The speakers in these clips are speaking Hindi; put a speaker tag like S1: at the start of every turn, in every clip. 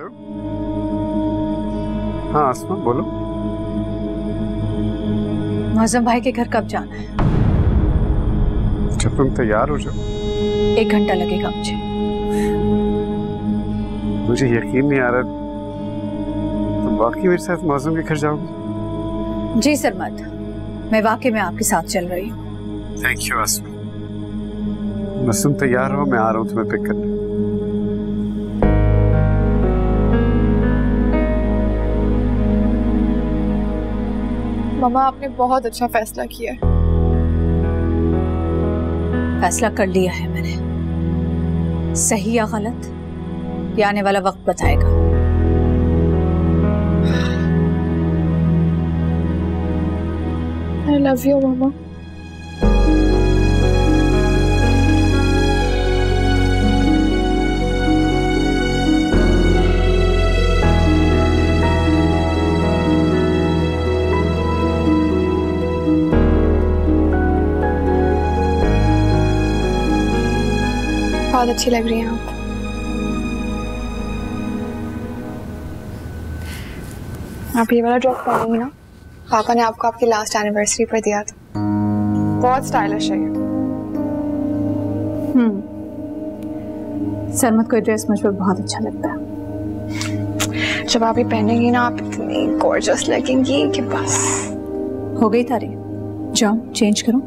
S1: रहे हो? हाँ आसमा बोलो।
S2: मौसम भाई के घर कब जाना है?
S1: जब तुम तैयार हो जाओ।
S2: 1 घंटा लगेगा मुझे।
S1: मुझे यकीन नहीं आ रहा तुम वाकई मेरे साथ मौसम के घर जाओगी।
S2: जी सरमद, मैं वाकई में आपके साथ चल रही हूँ।
S1: थैंक यू आसमा। बस तुम तैयार हो, मैं आ रहा हूँ तुम्हें पिक करने।
S3: मामा आपने बहुत अच्छा फैसला किया है।
S2: फैसला कर लिया है मैंने। सही या गलत ये आने वाला वक्त बताएगा।
S3: I love you मामा। बहुत अच्छी लग रही हैं आप। आप ये वाला ड्रेस पहनेंगी ना? पापा ने आपको आपकी लास्ट एनिवर्सरी पर दिया था। बहुत स्टाइलिश है ये।
S2: सरमद को ड्रेस मुझ पर बहुत अच्छा लगता है।
S3: जब आप ये पहनेंगी ना आप इतनी गॉर्जियस लगेंगी कि बस।
S2: हो गई तारीफ, जाओ चेंज करो।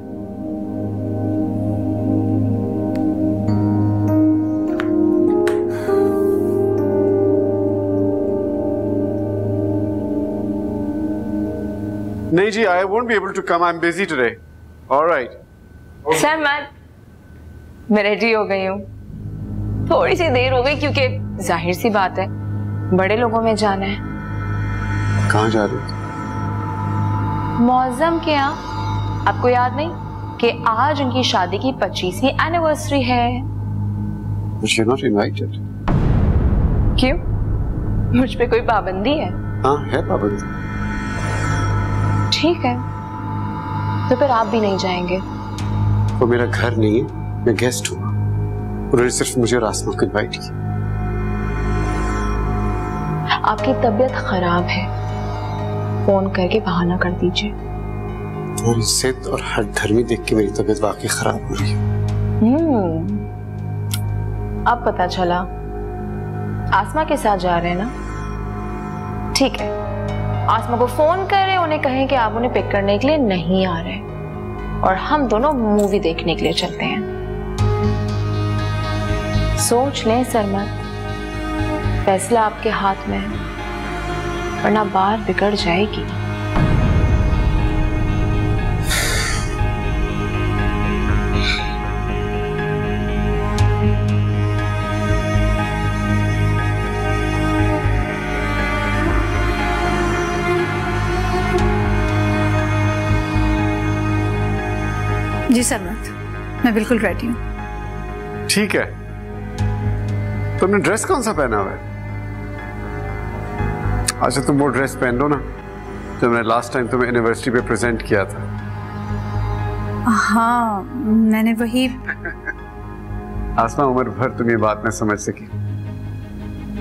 S1: नहीं जी, I won't be able to come. I'm busy today. All right.
S4: Sir मैं रेडी हो गई हूँ। थोड़ी सी देर हो गई क्योंकि जाहिर सी बात है बड़े लोगों में जाना है।
S1: कहाँ जा रही हो?
S4: मौसम के यहाँ। आपको याद नहीं कि आज उनकी शादी की 25वीं एनिवर्सरी है?
S1: You're not invited.
S4: क्यों? मुझ पे कोई पाबंदी है?
S1: हाँ है पाबंदी।
S4: ठीक है, तो फिर आप भी नहीं जाएंगे?
S1: वो मेरा घर नहीं है, मैं गेस्ट हूँ। उन्होंने सिर्फ मुझे और आसमा को इनवाइट किया।
S4: आपकी तबीयत खराब है, फोन करके बहाना कर दीजिए।
S1: तुम्हारी जिद और हर धर्मी देख के मेरी तबीयत वाकई खराब हो रही है।
S4: अब पता चला आसमा के साथ जा रहे हैं ना? ठीक है, आसमा को फोन करें, उन्हें कहें कि आप उन्हें पिक करने के लिए नहीं आ रहे और हम दोनों मूवी देखने के लिए चलते हैं। सोच लें सरमद, फैसला आपके हाथ में है, वरना बात बिगड़ जाएगी।
S2: जी सरमद, मैं बिल्कुल रेडी हूँ।
S1: ठीक है, तुमने ड्रेस कौन सा पहना हुआ है? अच्छा तुम वो ड्रेस पहन लो ना जो मैंने लास्ट टाइम तुम्हें एनिवर्सरी पे प्रेजेंट किया था।
S2: हाँ मैंने वही।
S1: आसमा, उम्र भर तुम ये बात न समझ सकी।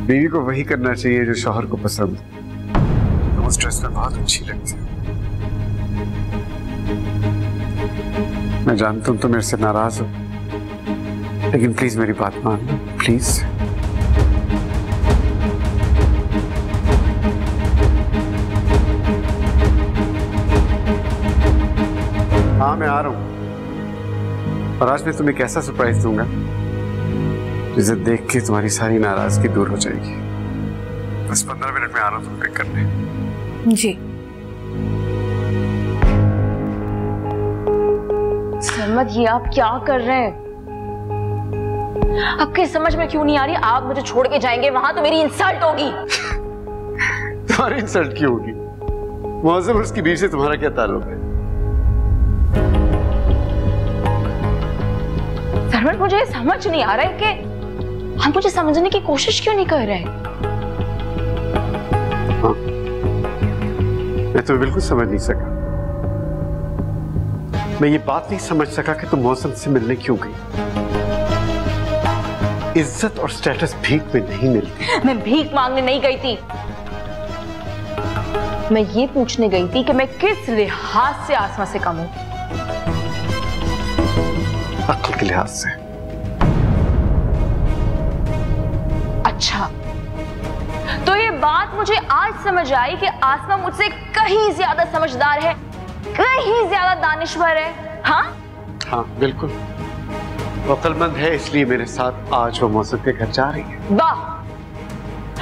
S1: बीवी को वही करना चाहिए जो शौहर को पसंद। तुम उस ड्रेस में बहुत अच्छी लगती हो। मैं जानता हूं तुम मेरे से नाराज हो, लेकिन प्लीज मेरी बात मान लो, प्लीज। हाँ मैं आ रहा हूं, और आज मैं तुम्हें एक ऐसा सरप्राइज दूंगा जिसे देख के तुम्हारी सारी नाराजगी दूर हो जाएगी। बस 15 मिनट में आ रहा हूं तुम पिक करने।
S2: जी
S4: सरमद, ये आप क्या कर रहे हैं? आपकी समझ में क्यों नहीं आ रही? आप मुझे छोड़ के जाएंगे वहां तो मेरी इंसल्ट होगी।
S1: तुम्हारी इंसल्ट क्यों होगी? मौसम और उसकी बीवी से तुम्हारा क्या ताल्लुक है?
S4: सरमद, मुझे समझ नहीं आ रहा है कि हम मुझे समझने की कोशिश क्यों नहीं कर रहे हैं?
S1: हाँ, मैं तो बिल्कुल समझ नहीं सका। मैं ये बात नहीं समझ सका कि तुम मौसम से मिलने क्यों गई। इज्जत और स्टेटस भीख में नहीं मिलती।
S4: मैं भीख मांगने नहीं गई थी, मैं ये पूछने गई थी कि मैं किस लिहाज से आसमा से कम हूं।
S1: अक्ल के लिहाज से।
S4: अच्छा, तो ये बात मुझे आज समझ आई कि आसमा मुझसे कहीं ज्यादा समझदार है, कहीं ज्यादा दानिश्वर है। हाँ
S1: हाँ बिल्कुल, वो अक्लमंद है, इसलिए मेरे साथ आज वो मौसम के घर जा रही है।
S4: वाह,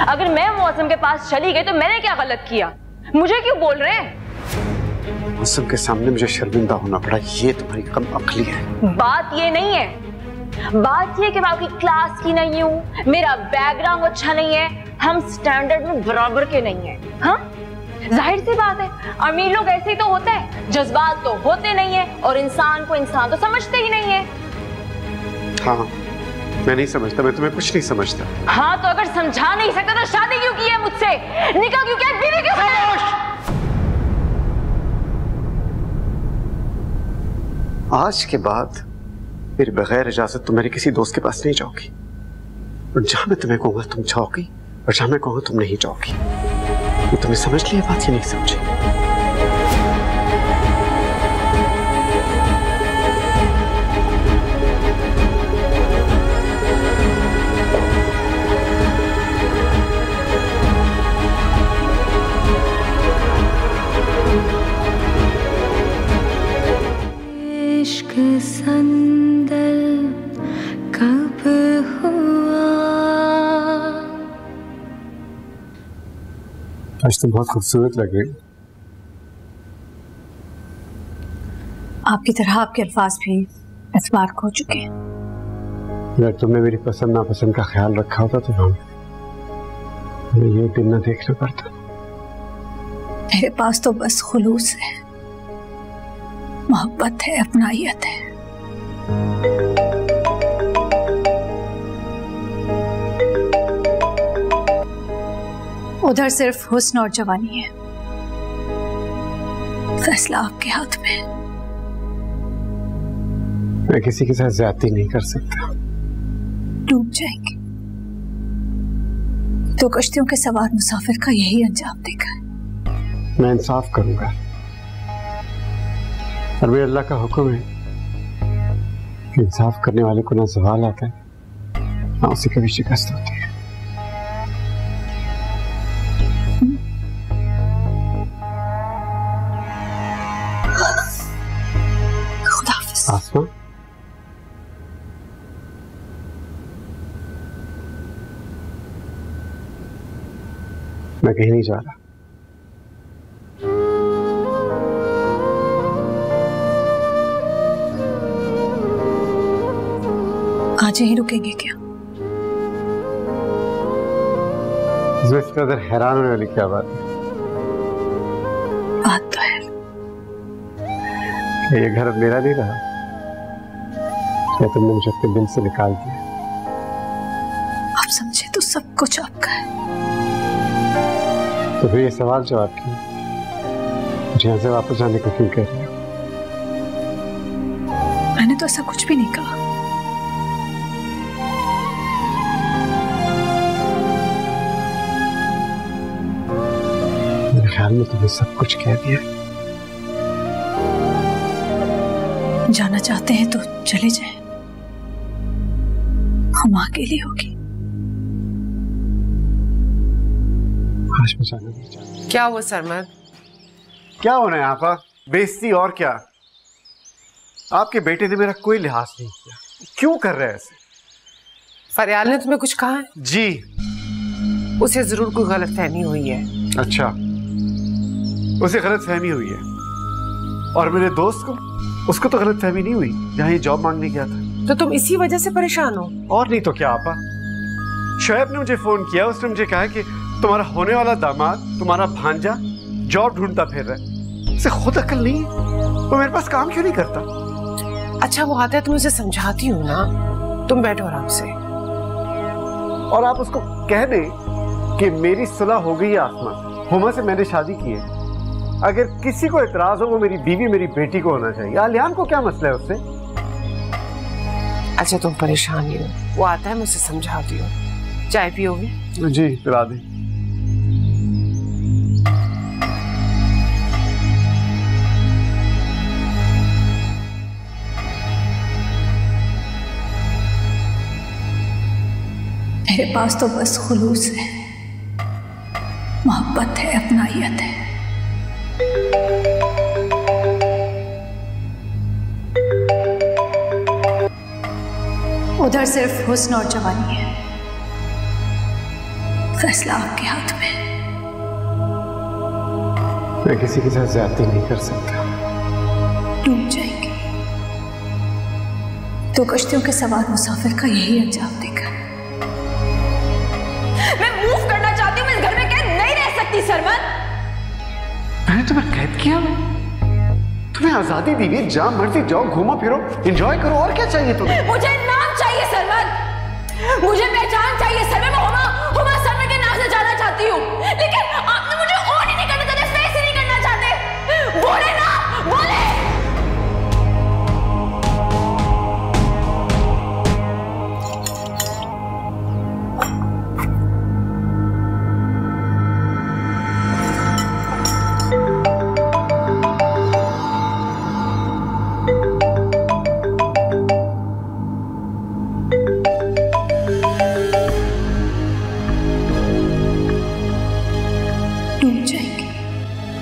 S4: अगर मैं मौसम के पास चली गई तो मैंने क्या गलत किया? मुझे क्यों बोल रहे हैं?
S1: मौसम के सामने मुझे शर्मिंदा होना पड़ा, ये तुम्हारी कम अक्ली है।
S4: बात ये नहीं है, बात ये कि मैं आपकी क्लास की नहीं हूँ, मेरा बैकग्राउंड अच्छा नहीं है, हम स्टैंडर्ड में बराबर के नहीं है। हाँ, जाहिर सी बात है, अमीर लोग ऐसे ही तो होते हैं, जज्बात तो होते नहीं है और इंसान को इंसान तो समझते ही नहीं है।
S1: हाँ, मैं नहीं समझता, मैं तुम्हें कुछ नहीं समझता।
S4: हाँ, तो अगर समझा नहीं सकता तो शादी क्यों की है मुझसे? निकाह क्यों किया? बीवी क्यों बनाया?
S1: आज के बाद मेरे बगैर इजाजत तुम मेरे किसी दोस्त के पास नहीं जाओगी, और जहां मैं तुम्हें कहूंगा तुम जाओगी, और जहां मैं कहूंगा तुम नहीं जाओगी। ये तुम्हें समझ लिया बात, ये नहीं समझी?
S5: संदल कब हुआ?
S1: आज तुम बहुत खूबसूरत लग रही।
S2: आपकी तरह आपके अल्फाज भी एतबार खो चुके हैं।
S1: अगर तुमने मेरी पसंद नापसंद का ख्याल रखा होता तो हमें ये दिन न देखना पड़ता।
S2: मेरे पास तो बस खुलूस है, मोहब्बत है, अपनाइयत है। उधर सिर्फ हुस्न और जवानी है, फैसला आपके हाथ में है।
S1: मैं किसी के साथ ज्यादती नहीं कर सकता।
S2: डूब जाएंगे। तो कश्तियों के सवार मुसाफिर का यही अंजाम देखा है।
S1: मैं इंसाफ करूंगा, और मेरे अल्लाह का हुक्म है कि इंसाफ करने वाले को ना सवाल आता है, ना उसे कभी शिकस्त होती है।
S2: खुदाफिज।
S1: आसमा, मैं कहीं नहीं जा रहा।
S2: आज यहीं रुकेंगे क्या?
S1: इसमें इस कदर हैरान होने वाली क्या बात है?
S2: बात तो है।
S1: क्या ये घर अब मेरा नहीं रहा? क्या तुमने मुझे अपने दिल से निकाल दिया?
S2: आप समझे तो सब कुछ आपका है।
S1: तो फिर ये सवाल जवाब क्यों? मुझे यहाँ से वापस जाने को क्यों कह रही हो?
S2: मैंने तो ऐसा कुछ भी नहीं कहा।
S1: मेरे ख्याल में तुमने सब कुछ कह दिया।
S2: जाना चाहते हैं तो चले जाएं, हम अकेली होगी।
S1: आज मैं जाना नहीं चाहता।
S6: क्या हुआ सरमद?
S1: क्या होना है यहाँ पर? बेइज्जती और क्या? आपके बेटे ने मेरा कोई लिहाज नहीं किया, क्यों कर रहे हैं ऐसे?
S6: फरियाल ने तुम्हें कुछ कहा है?
S1: जी।
S6: उसे जरूर कोई गलतफहमी हुई है।
S1: अच्छा, उसे गलतफहमी हुई है, और मेरे दोस्त को, उसको तो गलतफहमी नहीं हुई जहाँ ये जॉब मांगने गया था।
S6: तो तुम इसी वजह से परेशान हो?
S1: और नहीं तो क्या आपा। शोएब ने मुझे फोन किया, उसने मुझे कहा कि तुम्हारा होने वाला दामाद, तुम्हारा भांजा जॉब ढूंढता फिर रहा है। उसे खुद अकल नहीं है, वो मेरे पास काम क्यों नहीं करता?
S6: अच्छा वो आता है, तुम उसे समझाती हो ना। तुम बैठो आराम से।
S1: और आप उसको कह दें कि मेरी सुलह हो गई है आसमा, हुमा से मैंने शादी की है। अगर किसी को इतराज हो वो मेरी बीवी, मेरी बेटी को होना चाहिए। आलियान को क्या मसला है उससे?
S6: अच्छा तुम परेशान नहीं हो, वो आता है मुझसे समझाती हो। चाय पियोगे?
S1: जी पिला दी।
S2: मेरे पास तो बस खुलूस है, मोहब्बत है, अपनायत है। उधर सिर्फ हुस्न और जवानी है, फैसला आपके हाथ में।
S1: मैं किसी के साथ ज्यादती नहीं कर सकता।
S2: डूब जाएंगे तो कश्तियों के सवार मुसाफिर का यही अंजाम देगा।
S4: मैं मूव करना चाहती हूँ, मैं इस घर में कैद नहीं रह सकती सरमन।
S1: मैंने तुम्हें कैद किया? तुम्हें आजादी दी गई, जहां मर्जी जाओ, घूमो फिरो, एंजॉय करो, और क्या चाहिए तुम्हें?
S4: मुझे नाम चाहिए सरमन, मुझे पहचान चाहिए सरमन। मैं हुमा सरमन के नाम से जाना चाहती हूँ, लेकिन आपने मुझे ऑन ही नहीं करना चाहते, फेस ही नहीं करना चाहते। बोले ना, बोले।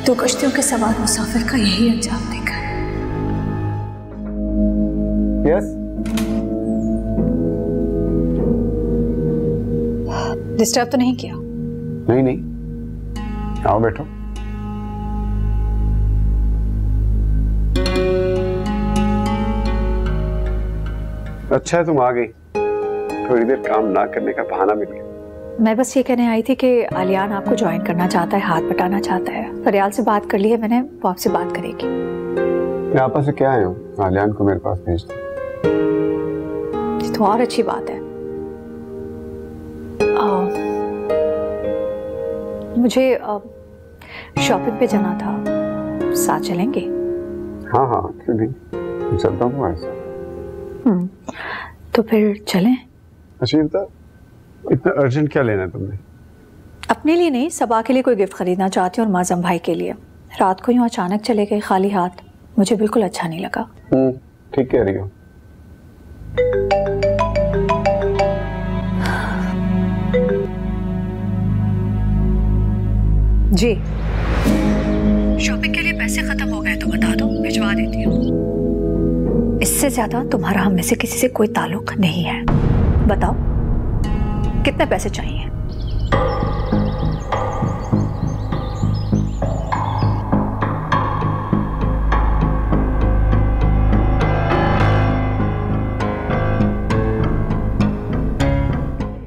S2: तो कश्तियों के सवार मुसाफिर का यही अंजाम देगा।
S1: यस।
S2: डिस्टर्ब तो नहीं किया?
S1: नहीं नहीं, आओ बैठो। अच्छा है तुम आ गई, थोड़ी देर काम ना करने का बहाना मिल गया।
S2: मैं बस ये कहने आई थी कि आलियान आपको ज्वाइन करना चाहता है, हाथ बटाना चाहता है। फरियाल से बात कर ली है मैंने, वो आपसे बात करेगी।
S1: मैं आपस से क्या आया हूँ, आलियान को मेरे पास भेज दो।
S2: तो और अच्छी बात है। मुझे शॉपिंग पे जाना था, साथ चलेंगे?
S1: हाँ हाँ क्यों नहीं, मैं चलता हूँ ऐसा।
S2: तो फिर चलें।
S1: अच्छा इतना अर्जेंट क्या लेना है तुमने?
S2: अपने लिए नहीं, सबा के लिए कोई गिफ्ट खरीदना चाहती हूँ और माज़म भाई के लिए। रात को यूँ अचानक चले गए खाली हाथ, मुझे बिल्कुल अच्छा नहीं लगा।
S1: ठीक कह रही हो।
S2: जी शॉपिंग के लिए पैसे खत्म हो गए तो बता दो, भिजवा देती हूँ। इससे ज्यादा तुम्हारा हम में से किसी से कोई ताल्लुक नहीं है। बताओ कितने पैसे चाहिए?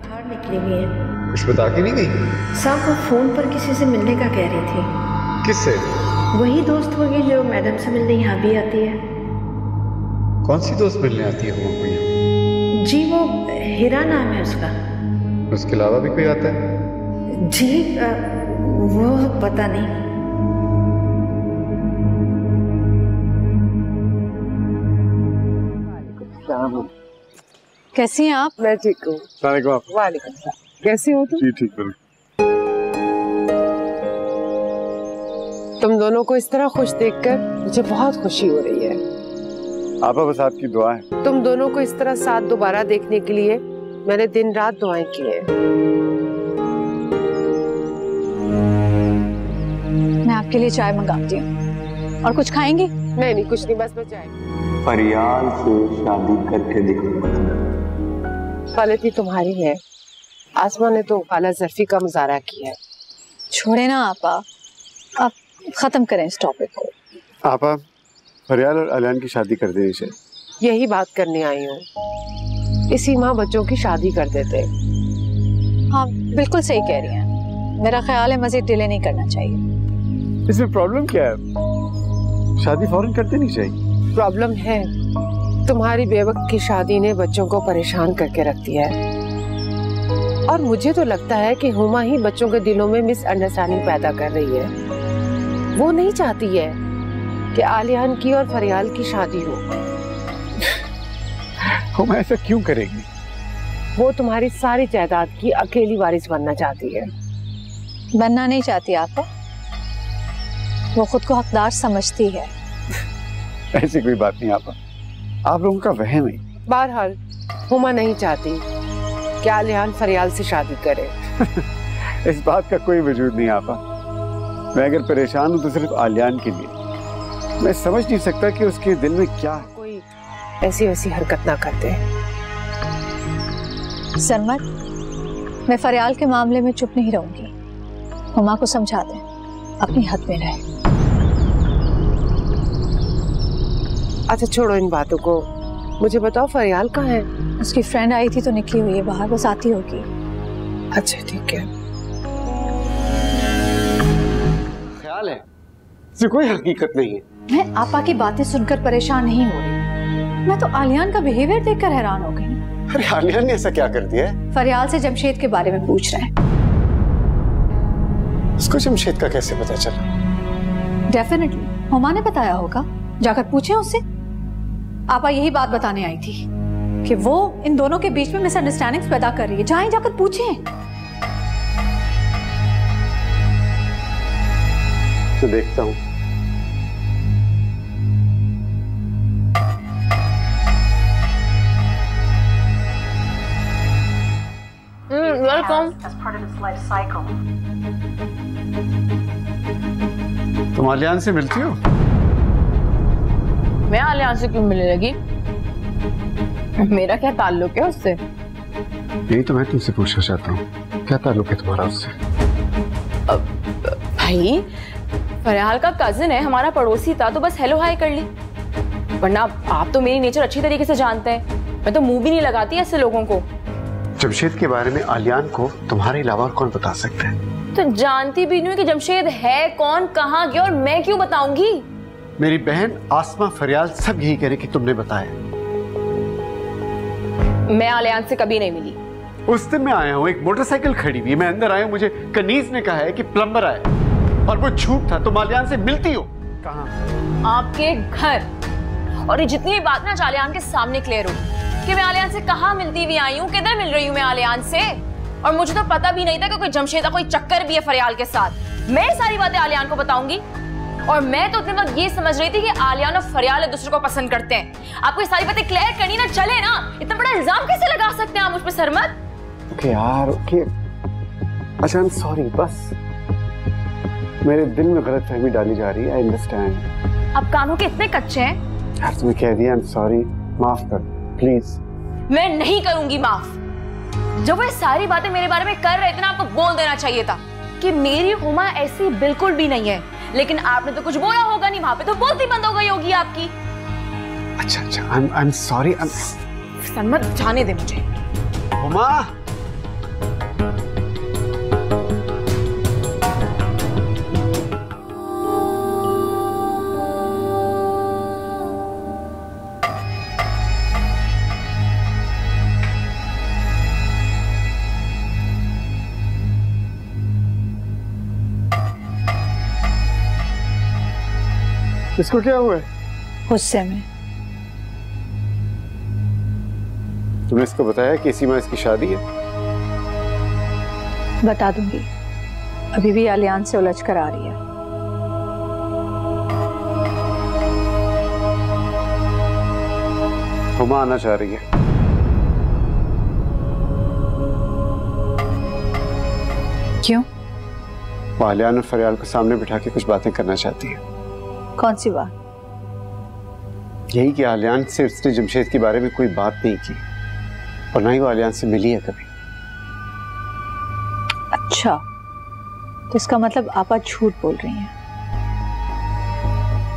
S7: बाहर निकली हुई है।
S1: कुछ बता के नहीं गई?
S7: साहब वो फोन पर किसी से मिलने का कह रही थी।
S1: किससे?
S7: वही दोस्त होगी जो मैडम से मिलने यहाँ भी आती है।
S1: कौन सी दोस्त मिलने आती है वो यहाँ?
S7: जी वो हीरा नाम है उसका।
S1: उसके अलावा भी कोई आता है?
S7: जी वो पता नहीं।
S2: कैसी हैं आप?
S6: मैं ठीक हूँ। वालेकुम सलाम। कैसे हो तुम?
S1: जी ठीक हूँ।
S6: तुम दोनों को इस तरह खुश देखकर मुझे बहुत खुशी हो रही है।
S1: आपा बस आपकी दुआ है।
S6: तुम दोनों को इस तरह साथ दोबारा देखने के लिए मैंने दिन रात दुआएं की हैं।
S2: मैं आपके लिए चाय मंगाती हूँ। और कुछ खाएंगी?
S6: नहीं नहीं कुछ नहीं, बस मैं चाय।
S8: फरियाल से शादी करके दिखाऊंगा।
S6: गलती तुम्हारी है, आसमा ने तो खाला जर्फी का मुजाहरा किया है।
S2: छोड़े ना आपा, आप खत्म करें इस टॉपिक को।
S1: आपा फरियाल और आलियान की शादी कर देनी चाहिए।
S6: यही बात करने आई हूँ, इसी माँ बच्चों की शादी कर देते।
S2: हाँ बिल्कुल सही कह रही हैं। मेरा ख्याल है मजीद डिले नहीं करना चाहिए।
S1: इसमें प्रॉब्लम क्या है? शादी फौरन कर देनी चाहिए।
S6: प्रॉब्लम है, तुम्हारी बेवक्त की शादी ने बच्चों को परेशान करके रख दिया है। और मुझे तो लगता है कि हुमा ही बच्चों के दिलों में मिसअंडरस्टैंडिंग पैदा कर रही है। वो नहीं चाहती है कि आलियान की और फरियाल की शादी हो।
S1: हुमा ऐसा क्यों करेगी?
S6: वो तुम्हारी सारी जायदाद की अकेली वारिस बनना चाहती है।
S2: बनना नहीं चाहती आप, वो खुद को हकदार समझती है।
S1: ऐसी कोई बात नहीं आपा, आप लोगों का वहम है।
S6: बहरहाल हुमा नहीं चाहती कि आलियान फरियाल से शादी करे।
S1: इस बात का कोई वजूद नहीं आपा। मैं अगर परेशान हूं तो सिर्फ आलियान के लिए। मैं समझ नहीं सकता कि उसके दिल में क्या है।
S6: कोई ऐसी वैसी हरकत ना करते।
S2: सरमत, मैं फरियाल के मामले में चुप नहीं रहूंगी। हुमा को समझा दें, अपनी हद में रहे।
S6: अच्छा छोड़ो इन बातों को, मुझे बताओ फरियाल कहाँ है?
S2: उसकी फ्रेंड आई थी तो निकली हुई है बाहर, बस आती होगी।
S6: अच्छा ठीक है।
S1: ख्याल है इससे कोई हकीकत नहीं है।
S2: मैं आपा की बातें सुनकर परेशान नहीं हो रही, मैं तो आलियान का बिहेवियर देखकर हैरान हो गई।
S1: अरे आलियान ने ऐसा क्या कर दिया है?
S2: फरियाल से जमशेद के बारे में पूछ रहे हैं।
S1: उसको जमशेद का कैसे पता चला?
S2: डेफिनेटली हुमा ने बताया होगा, जाकर पूछे उससे। आपा यही बात बताने आई थी कि वो इन दोनों के बीच में मिसअंडरस्टैंडिंग्स पैदा कर रही है। जाएं, जाकर पूछें।
S1: तो देखता हूँ।
S4: वेलकम।
S1: तुम आलियान से मिलती हो?
S4: मैं आलियान से क्यों मिलने लगी? मेरा क्या ताल्लुक है उससे?
S1: यही तो मैं तुमसे पूछना चाहता हूँ, क्या ताल्लुक है तुम्हारा उससे?
S4: भाई फरियाल का कजिन है, हमारा पड़ोसी था, तो बस हेलो हाय कर ली। वरना आप तो मेरी नेचर अच्छी तरीके से जानते हैं, मैं तो मुंह भी नहीं लगाती ऐसे लोगों को।
S1: जमशेद के बारे में आलियान को तुम्हारे अलावा कौन बता सकता है?
S4: तो जानती भी नहीं कि जमशेद है कौन, कहाँ गया, और मैं क्यों बताऊंगी?
S1: मेरी बहन आसमा, फरियाल सब यही कह रहे कि तुमने बताया।
S4: मैं आलियान से कभी नहीं मिली।
S1: उस दिन मैं आया हूँ, एक मोटरसाइकिल खड़ी हुई, मैं अंदर आया हूँ, मुझे कनीज ने कहा है कि प्लम्बर आया और वो झूठ था। तुम आलियान से मिलती हो? कहाँ?
S4: आपके घर। और ये जितनी भी बात ना आलियान के सामने क्लियर हो कि मैं आलियान से कहाँ मिलती हुई आई हूँ, किधर मिल रही हूँ मैं आलियान से। और मुझे तो पता भी नहीं था कि कोई जमशेद का कोई चक्कर भी है फरियाल के साथ। मैं सारी बातें आलियान को बताऊंगी। और मैं तो उतने वक्त ये समझ रही थी कि आलियान और फरियाल एक दूसरे को पसंद करते हैं। आपको ये सारी बातें क्लियर करनी ना चले ना, इतना बड़ा इल्जाम कैसे लगा सकते हैं आप मुझ पे सरमत?
S1: ओके यार, ओके। अच्छा, आई एम सॉरी, बस मेरे दिल में गलतफहमी डाली जा रही है। I understand.
S4: आप कानों के इतने कच्चे हैं
S1: यार, तुम्हें कह दिया, आई एम सॉरी, माफ कर प्लीज।
S4: मैं नहीं करूंगी माफ। जब वो ये सारी बातें मेरे बारे में कर रहे थे ना, आपको बोल देना चाहिए था कि मेरी हुमा ऐसी बिल्कुल भी नहीं है। लेकिन आपने तो कुछ बोला होगा नहीं, वहां पे तो बोलती बंद हो गई होगी आपकी।
S1: अच्छा, आई एम सॉरी।
S4: सरमत, जाने दे मुझे।
S1: हुमा, इसको क्या हुआ है?
S2: गुस्से में।
S1: तुमने इसको बताया कि इसी माह इसकी शादी है?
S2: बता दूंगी, अभी भी आलियान से उलझ कर आ रही है।
S1: हुमा आना चाह रही है।
S2: क्यों?
S1: वो आलियान और फरियाल को सामने बिठा के कुछ बातें करना चाहती है।
S2: कौन सी बात?
S1: यही कि आलियान से उसने जमशेद के बारे में कोई बात नहीं की और ना ही वो आलियान से मिली है कभी।
S2: अच्छा, तो इसका मतलब आपा झूठ बोल रही हैं।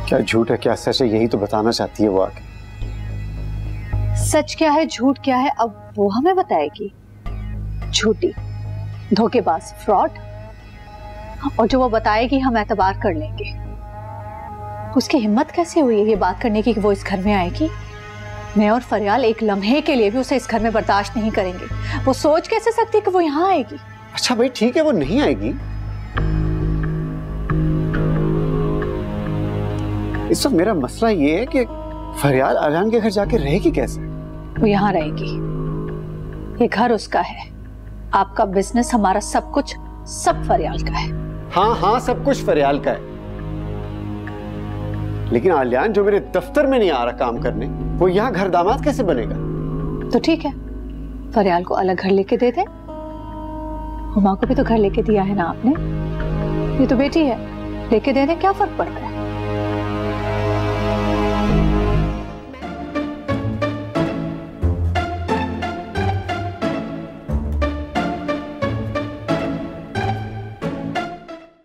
S1: क्या झूठ है क्या सच है, यही तो बताना चाहती है वो आके।
S2: सच क्या है झूठ क्या है अब वो हमें बताएगी। झूठी, धोखेबाज, फ्रॉड। और जो वो बताएगी हम एतबार कर लेंगे। उसकी हिम्मत कैसे हुई है ये बात करने की कि वो इस घर में आएगी? मैं और फरियाल एक लम्हे के लिए भी उसे इस घर में बर्दाश्त नहीं करेंगे। वो सोच कैसे सकती है कि वो यहाँ आएगी?
S1: अच्छा भाई ठीक है, वो नहीं आएगी। इस वक्त मेरा मसला ये है कि फरियाल आलियान के घर जाके रहेगी कैसे?
S2: वो यहाँ रहेगी। ये घर उसका है, आपका बिजनेस, हमारा सब कुछ, सब फरियाल का है।
S1: हाँ हाँ, सब कुछ फरियाल का है, लेकिन आलियान जो मेरे दफ्तर में नहीं आ रहा काम करने, वो यहाँ घर दामाद कैसे बनेगा?
S2: तो ठीक है, फरियाल को अलग घर लेके दे दे। हुमा को भी तो घर लेके दिया है ना आपने, ये तो बेटी है, लेके दे दे, क्या फर्क पड़ता है?